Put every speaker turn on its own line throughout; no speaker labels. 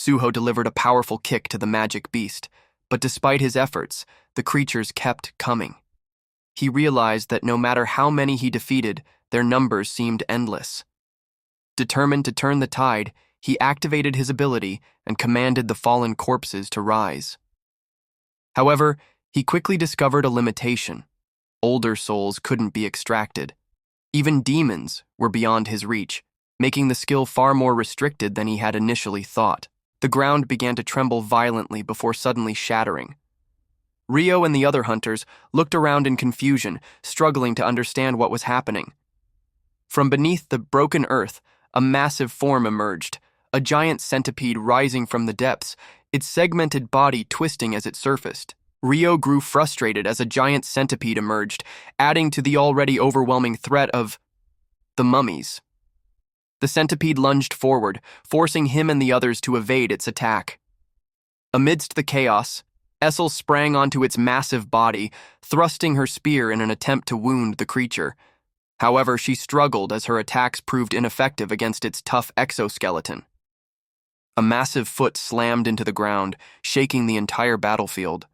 Suho delivered a powerful kick to the magic beast, but despite his efforts, the creatures kept coming. He realized that no matter how many he defeated, their numbers seemed endless. Determined to turn the tide, he activated his ability and commanded the fallen corpses to rise. However, he quickly discovered a limitation. Older souls couldn't be extracted. Even demons were beyond his reach, making the skill far more restricted than he had initially thought. The ground began to tremble violently before suddenly shattering. Rio and the other hunters looked around in confusion, struggling to understand what was happening. From beneath the broken earth, a massive form emerged, a giant centipede rising from the depths, its segmented body twisting as it surfaced. Rio grew frustrated as a giant centipede emerged, adding to the already overwhelming threat of the mummies. The centipede lunged forward, forcing him and the others to evade its attack. Amidst the chaos, Essel sprang onto its massive body, thrusting her spear in an attempt to wound the creature. However, she struggled as her attacks proved ineffective against its tough exoskeleton. A massive foot slammed into the ground, shaking the entire battlefield.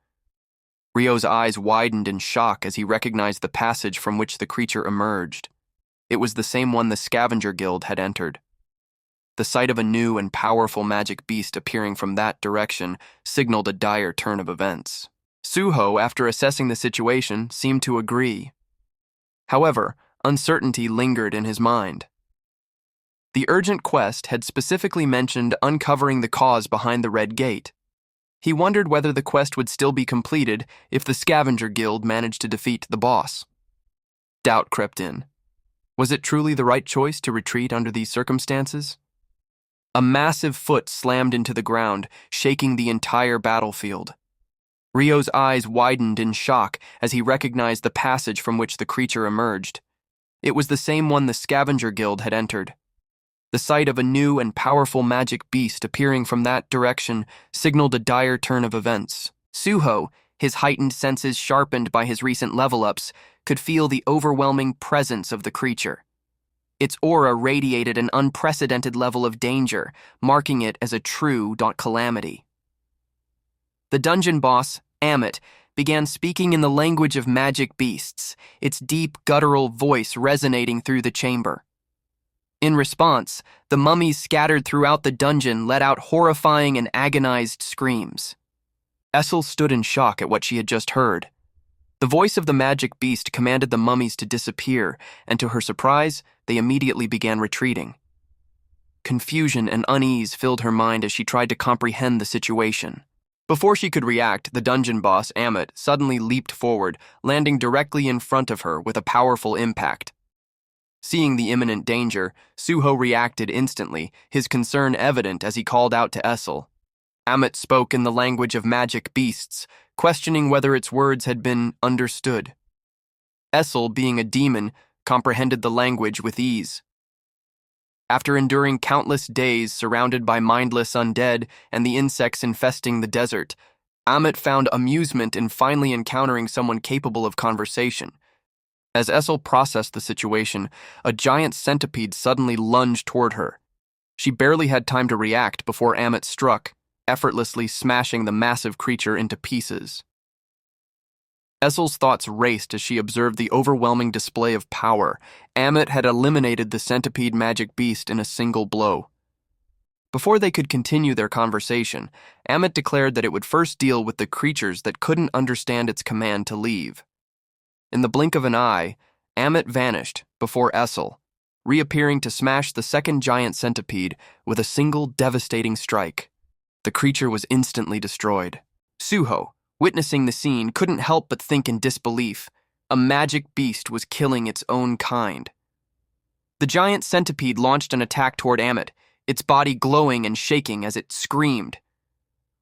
Rio's eyes widened in shock as he recognized the passage from which the creature emerged. It was the same one the Scavenger Guild had entered. The sight of a new and powerful magic beast appearing from that direction signaled a dire turn of events. Suho, after assessing the situation, seemed to agree. However, uncertainty lingered in his mind. The urgent quest had specifically mentioned uncovering the cause behind the Red Gate. He wondered whether the quest would still be completed if the Scavenger Guild managed to defeat the boss. Doubt crept in. Was it truly the right choice to retreat under these circumstances? A massive foot slammed into the ground, shaking the entire battlefield. Rio's eyes widened in shock as he recognized the passage from which the creature emerged. It was the same one the Scavenger Guild had entered. The sight of a new and powerful magic beast appearing from that direction signaled a dire turn of events. Suho, his heightened senses sharpened by his recent level-ups, could feel the overwhelming presence of the creature. Its aura radiated an unprecedented level of danger, marking it as a true calamity. The dungeon boss, Amit, began speaking in the language of magic beasts, its deep, guttural voice resonating through the chamber. In response, the mummies scattered throughout the dungeon let out horrifying and agonized screams. Essel stood in shock at what she had just heard. The voice of the magic beast commanded the mummies to disappear, and to her surprise, they immediately began retreating. Confusion and unease filled her mind as she tried to comprehend the situation. Before she could react, the dungeon boss, Amit, suddenly leaped forward, landing directly in front of her with a powerful impact. Seeing the imminent danger, Suho reacted instantly, his concern evident as he called out to Essel. Amit spoke in the language of magic beasts, questioning whether its words had been understood. Essel, being a demon, comprehended the language with ease. After enduring countless days surrounded by mindless undead and the insects infesting the desert, Amit found amusement in finally encountering someone capable of conversation. As Essel processed the situation, a giant centipede suddenly lunged toward her. She barely had time to react before Amit struck, effortlessly smashing the massive creature into pieces. Essel's thoughts raced as she observed the overwhelming display of power. Amit had eliminated the centipede magic beast in a single blow. Before they could continue their conversation, Amit declared that it would first deal with the creatures that couldn't understand its command to leave. In the blink of an eye, Amit vanished before Essel, reappearing to smash the second giant centipede with a single devastating strike. The creature was instantly destroyed. Suho, witnessing the scene, couldn't help but think in disbelief. A magic beast was killing its own kind. The giant centipede launched an attack toward Amit, its body glowing and shaking as it screamed.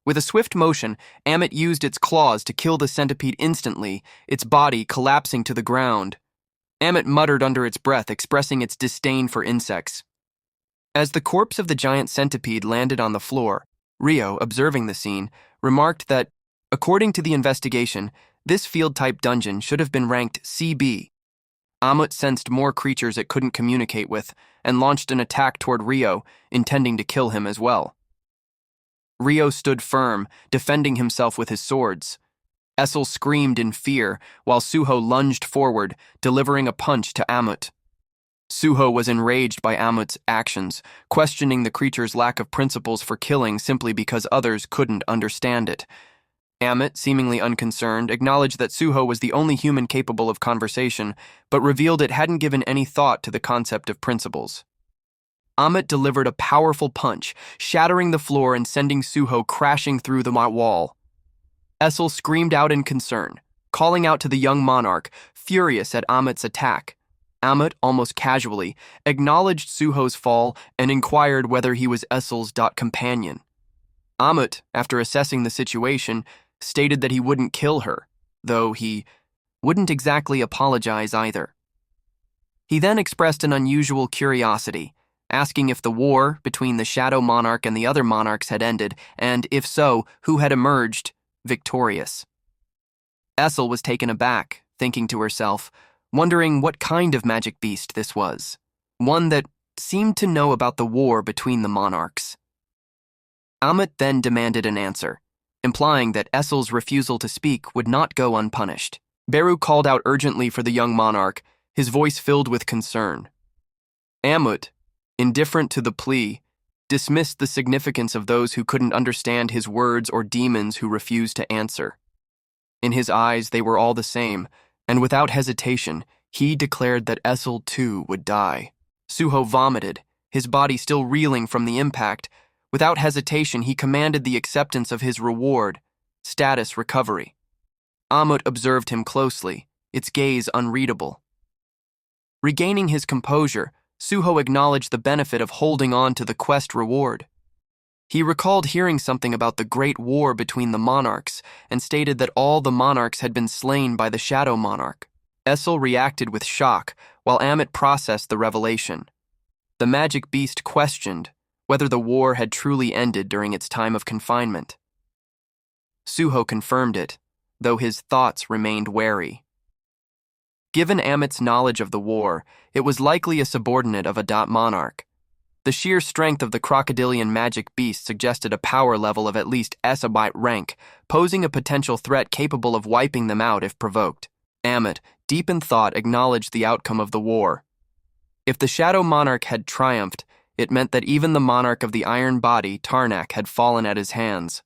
With a swift motion, Amit used its claws to kill the centipede instantly, its body collapsing to the ground. Amit muttered under its breath, expressing its disdain for insects. As the corpse of the giant centipede landed on the floor, Rio, observing the scene, remarked that, according to the investigation, this field-type dungeon should have been ranked CB. Amit sensed more creatures it couldn't communicate with and launched an attack toward Rio, intending to kill him as well. Rio stood firm, defending himself with his swords. Essel screamed in fear, while Suho lunged forward, delivering a punch to Amut. Suho was enraged by Amut's actions, questioning the creature's lack of principles for killing simply because others couldn't understand it. Amut, seemingly unconcerned, acknowledged that Suho was the only human capable of conversation, but revealed it hadn't given any thought to the concept of principles. Amut delivered a powerful punch, shattering the floor and sending Suho crashing through the wall. Essel screamed out in concern, calling out to the young monarch, furious at Amut's attack. Amut, almost casually, acknowledged Suho's fall and inquired whether he was Essel's companion. Amut, after assessing the situation, stated that he wouldn't kill her, though he wouldn't exactly apologize either. He then expressed an unusual curiosity, asking if the war between the Shadow Monarch and the other monarchs had ended, and if so, who had emerged victorious. Essel was taken aback, thinking to herself, wondering what kind of magic beast this was, one that seemed to know about the war between the monarchs. Amut then demanded an answer, implying that Essel's refusal to speak would not go unpunished. Beru called out urgently for the young monarch, his voice filled with concern. Amut, indifferent to the plea, dismissed the significance of those who couldn't understand his words or demons who refused to answer. In his eyes, they were all the same, and without hesitation, he declared that Essel too would die. Suho vomited, his body still reeling from the impact. Without hesitation, he commanded the acceptance of his reward, status recovery. Amut observed him closely, its gaze unreadable. Regaining his composure, Suho acknowledged the benefit of holding on to the quest reward. He recalled hearing something about the great war between the monarchs and stated that all the monarchs had been slain by the Shadow Monarch. Essel reacted with shock, while Amut processed the revelation. The magic beast questioned whether the war had truly ended during its time of confinement. Suho confirmed it, though his thoughts remained wary. Given Amut's knowledge of the war, it was likely a subordinate of a monarch. The sheer strength of the crocodilian magic beast suggested a power level of at least Esabite rank, posing a potential threat capable of wiping them out if provoked. Amut, deep in thought, acknowledged the outcome of the war. If the Shadow Monarch had triumphed, it meant that even the monarch of the Iron Body, Tarnak, had fallen at his hands.